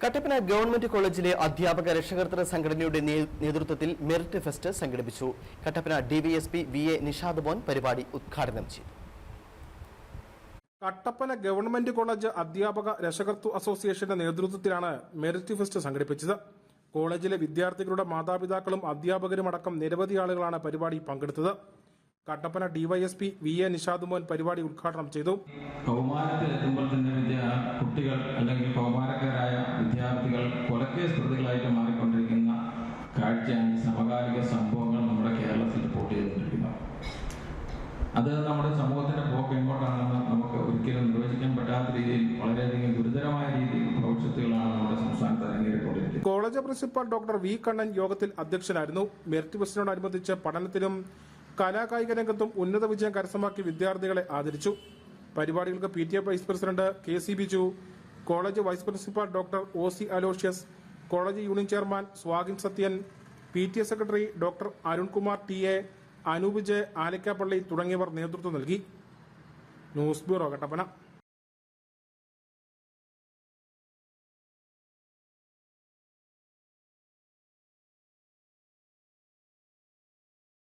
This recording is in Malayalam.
കട്ടപ്പന ഗവൺമെന്റ് കോളേജിലെ അധ്യാപക രക്ഷകർത്തൃ സംഘടനയുടെ നേതൃത്വത്തിൽ മെറിറ്റ് ഫെസ്റ്റ് സംഘടിപ്പിച്ചു. കട്ടപ്പന ഡിവൈഎസ്പി VA നിഷാദ് മോൻ പരിപാടി ഉദ്ഘാടനം ചെയ്തു. കട്ടപ്പന ഗവൺമെന്റ് കോളേജ് അധ്യാപക രക്ഷകർത്തൃ അസോസിയേഷന്റെ നേതൃത്വത്തിലാണ് മെറിറ്റ് ഫെസ്റ്റ് സംഘടിപ്പിച്ചത്. കോളേജിലെ വിദ്യാർത്ഥികളുടെ മാതാപിതാക്കളും അധ്യാപകരും അടക്കം നിരവധി ആളുകളാണ് പരിപാടി പങ്കെടുത്തത്. കട്ടപ്പന ഡിവൈഎസ്പി VA നിഷാദ് മോൻ പരിപാടി ഉദ്ഘാടനം ചെയ്തു. കൗമാരത്തിലെത്തുമ്പോൾ തന്നെ കുട്ടികൾ അല്ലെങ്കിൽ കൗമാരക്കാരായ വിദ്യാർത്ഥികൾ കൊലക്കേസ് പ്രതികളായിട്ട് മാറിക്കൊണ്ടിരിക്കുന്ന കാഴ്ചയാണ് സമകാലിക സംഭവങ്ങൾ നമ്മുടെ കേരളത്തിൽ റിപ്പോർട്ട് ചെയ്തുകൊണ്ടിരിക്കുന്നത്. അത് നമ്മുടെ സമൂഹത്തിന്റെ പോക്ക് എങ്ങോട്ടാണെന്ന് നമുക്ക് ഒരിക്കലും നിർവചിക്കാൻ പറ്റാത്ത രീതിയിൽ വളരെയധികം ഗുരുതരമായ രീതിയിൽ ഭവിഷ്യത്തുകളാണ് നമ്മുടെ സംസ്ഥാനത്ത് അരങ്ങേറിക്കൊണ്ടിരിക്കുന്നത്. College principal doctor V Kannan യോഗത്തിൽ അധ്യക്ഷനായിരുന്നു. മെറിറ്റ് ഫെസ്റ്റിനോടനുബന്ധിച്ച് പഠനത്തിലും കലാകായിക രംഗത്തും ഉന്നത വിജയം കരസ്ഥമാക്കിയ വിദ്യാർത്ഥികളെ ആദരിച്ചു. പരിപാടികൾക്ക് PTA vice president KC Biju, college vice principal doctor OC Aloysius, college union chairman Swagin Sathyan, PTA secretary doctor Arunkumar TA, Anoop J, Alikkappally തുടങ്ങിയവർ നേതൃത്വം നൽകി. News bureau, Kattappana.